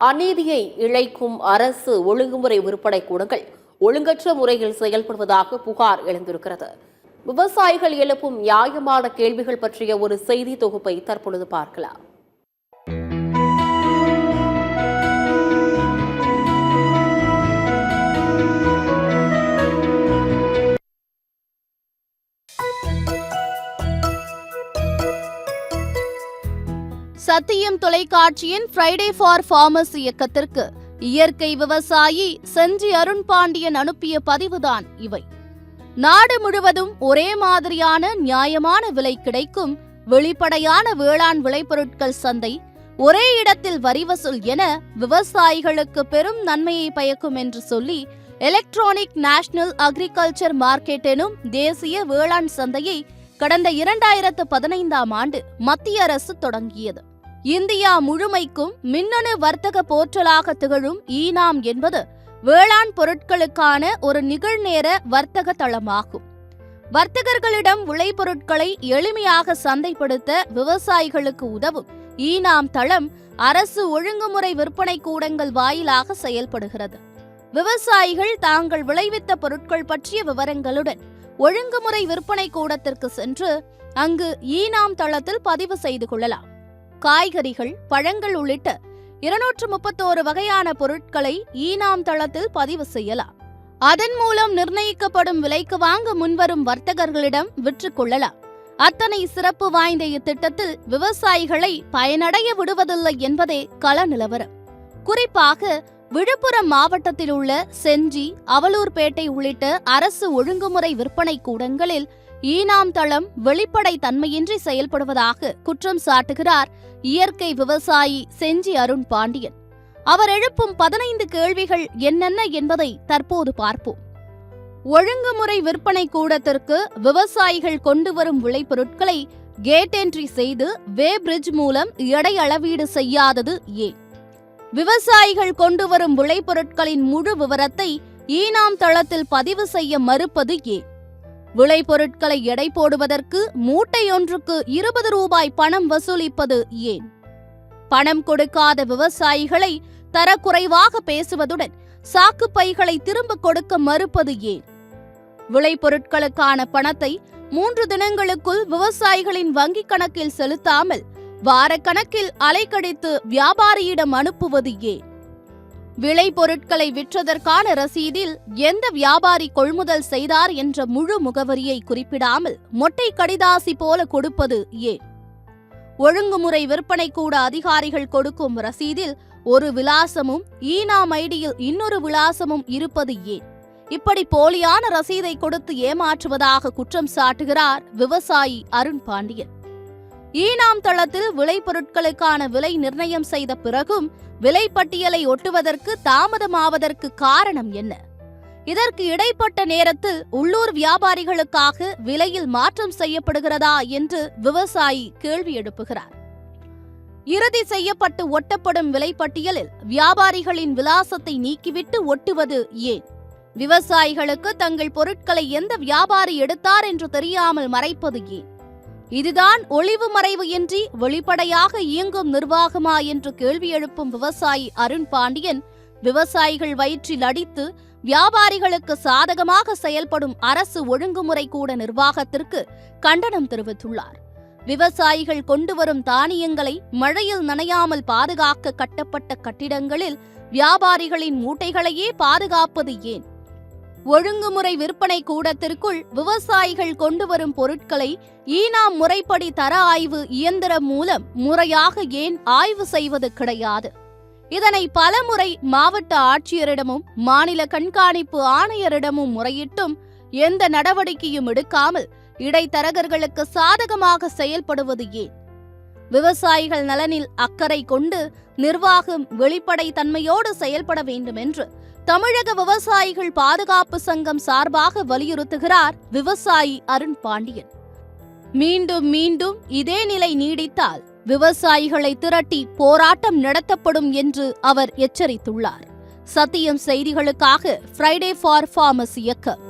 அநீதியை இழைக்கும் அரசு ஒழுங்குமுறை விற்பனை கூடங்கள் ஒழுங்கற்ற முறையில் செயல்படுவதாக புகார் எழுந்திருக்கிறது. விவசாயிகள் எழுப்பும் நியாயமான கேள்விகள் பற்றிய ஒரு செய்தி தொகுப்பை தற்பொழுது பார்க்கலாம். சத்தியம் தொலைக்காட்சியின் ஃப்ரைடே ஃபார் ஃபார்மர்ஸ் இயக்கத்திற்கு இயற்கை விவசாயி செஞ்சி அருண் பாண்டியன் அனுப்பிய பதிவுதான் இவை. நாடு முழுவதும் ஒரே மாதிரியான நியாயமான விலை கிடைக்கும் வெளிப்படையான வேளாண் விளைபொருட்கள் சந்தை, ஒரே இடத்தில் வரி வசூல் என விவசாயிகளுக்கு பெரும் நன்மையை பயக்கும் என்று சொல்லி எலக்ட்ரானிக் நேஷனல் அக்ரிகல்ச்சர் மார்க்கெட் எனும் தேசிய வேளாண் சந்தையை கடந்த 2015ஆம் ஆண்டு மத்திய அரசு தொடங்கியது. இந்தியா முழுமைக்கும் மின்னணு வர்த்தக போர்ட்டலாக திகழும் ஈனாம் என்பது வேளாண் பொருட்களுக்கான ஒரு நிகழ்நேர வர்த்தக தளமாகும். வர்த்தகர்களிடம் விளைபொருட்களை எளிமையாக சந்தைப்படுத்த விவசாயிகளுக்கு உதவும் ஈனாம் தளம் அரசு ஒழுங்குமுறை விற்பனை கூடங்கள் வாயிலாக செயல்படுகிறது. விவசாயிகள் தாங்கள் விளைவித்த பொருட்கள் பற்றிய விவரங்களுடன் ஒழுங்குமுறை விற்பனை கூடத்திற்கு சென்று அங்கு ஈனாம் தளத்தில் பதிவு செய்து கொள்ளலாம். காய்கறிகள், பழங்கள் உள்ளிட்ட 231 வகையான பொருட்களை ஈனாம் தளத்தில் பதிவு செய்யலாம். அதன் மூலம் நிர்ணயிக்கப்படும் விலைக்கு வாங்க முன்வரும் வர்த்தகர்களிடம் விற்றுக் கொள்ளலாம். அத்தனை சிறப்பு வாய்ந்த இத்திட்டத்தில் விவசாயிகளை பயனடைய விடுவதில்லை என்பதே கள நிலவரம். குறிப்பாக விழுப்புரம் மாவட்டத்தில் உள்ள செஞ்சி, அவலூர்பேட்டை உள்ளிட்ட அரசு ஒழுங்குமுறை விற்பனை கூடங்களில் ஈனாம் தளம் வெளிப்படை தன்மையின்றி செயல்படுவதாக குற்றம் சாட்டுகிறார் இயற்கை விவசாயி செஞ்சி அருண் பாண்டியன். அவர் எழுப்பும் 15 கேள்விகள் என்னென்ன என்பதை தற்போது பார்ப்போம். ஒழுங்குமுறை விற்பனை கூடத்திற்கு விவசாயிகள் கொண்டு வரும் விளைபொருட்களை கேட் என்ட்ரி செய்து வே பிரிட்ஜ் மூலம் எடை அளவீடு செய்யாதது ஏன்? விவசாயிகள் கொண்டு வரும் விளைபொருட்களின் முழு விவரத்தை ஈனாம் தளத்தில் பதிவு செய்ய மறுப்பது ஏன்? விளைபொருட்களை எடை போடுவதற்கு மூட்டையொன்றுக்கு 20 ரூபாய் பணம் வசூலிப்பது ஏன்? பணம் கொடுக்காத விவசாயிகளை தரக்குறைவாக பேசுவதுடன் சாக்கு பைகளை திரும்ப கொடுக்க மறுப்பது ஏன்? விளைபொருட்களுக்கான பணத்தை 3 தினங்களுக்குள் விவசாயிகளின் வங்கிக் கணக்கில் செலுத்தாமல் வாரக்கணக்கில் அலைக்கழித்து வியாபாரியிடம் அனுப்புவது ஏன்? விளைபொருட்களை விற்றதற்கான ரசீதில் எந்த வியாபாரி கொள்முதல் செய்தார் என்ற முழு முகவரியை குறிப்பிடாமல் மொட்டை கடிதாசி போல கொடுப்பது ஏன்? ஒழுங்குமுறை விற்பனை கூட அதிகாரிகள் கொடுக்கும் ரசீதில் ஒரு விலாசமும் ஈனாம் ஐடியில் இன்னொரு விலாசமும் இருப்பது ஏன்? இப்படி போலியான ரசீதை கொடுத்து ஏமாற்றுவதாக குற்றம் சாட்டுகிறார் விவசாயி அருண் பாண்டியன். ஈனாம் தளத்தில் விளைபொருட்களுக்கான விலை நிர்ணயம் செய்த பிறகும் விலைப்பட்டியலை ஒட்டுவதற்கு தாமதமாவதற்கு காரணம் என்ன? இதற்கு இடைப்பட்ட நேரத்தில் உள்ளூர் வியாபாரிகளுக்காக விலையில் மாற்றம் செய்யப்படுகிறதா என்று விவசாயி கேள்வி எழுப்புகிறார். இறுதி செய்யப்பட்டு ஒட்டப்படும் விலைப்பட்டியலில் வியாபாரிகளின் விலாசத்தை நீக்கிவிட்டு ஒட்டுவது ஏன்? விவசாயிகளுக்கு தங்கள் பொருட்களை எந்த வியாபாரி எடுத்தார் என்று தெரியாமல் மறைப்பது ஏன்? இதுதான் ஒளிவு மறைவு இன்றி வெளிப்படையாக இயங்கும் நிர்வாகமா என்று கேள்வி எழுப்பும் விவசாயி அருண் பாண்டியன் விவசாயிகள் வயிற்றில் அடித்து வியாபாரிகளுக்கு சாதகமாக செயல்படும் அரசு ஒழுங்குமுறை கூட நிர்வாகத்திற்கு கண்டனம் தெரிவித்துள்ளார். விவசாயிகள் கொண்டு வரும் தானியங்களை மழையில் நனையாமல் பாதுகாக்க கட்டப்பட்ட கட்டிடங்களில் வியாபாரிகளின் மூட்டைகளையே பாதுகாப்பது ஏன்? ஒழுங்குமுறை விற்பனை கூடத்திற்குள் விவசாயிகள் கொண்டு வரும் பொருட்களை ஈனாம் முறைப்படி தர ஆய்வு இயந்திரம் மூலம் முறையாக ஏன் ஆய்வு செய்வது கிடையாது? இதனை பலமுறை மாவட்ட ஆட்சியரிடமும் மாநில கண்காணிப்பு ஆணையரிடமும் முறையிட்டும் எந்த நடவடிக்கையும் எடுக்காமல் இடைத்தரகர்களுக்கு சாதகமாக செயல்படுவது ஏன்? விவசாயிகள் நலனில் அக்கறை கொண்டு நிர்வாகம் வெளிப்படை தன்மையோடு செயல்பட வேண்டும் என்று தமிழக விவசாயிகள் பாதுகாப்பு சங்கம் சார்பாக வலியுறுத்துகிறார் விவசாயி அருண் பாண்டியன். மீண்டும் மீண்டும் இதே நிலை நீடித்தால் விவசாயிகளை திரட்டி போராட்டம் நடத்தப்படும் என்று அவர் எச்சரித்துள்ளார். சத்தியம் செய்திகளுக்காக ஃப்ரைடே ஃபார் ஃபார்மர்ஸ் இயக்கம்.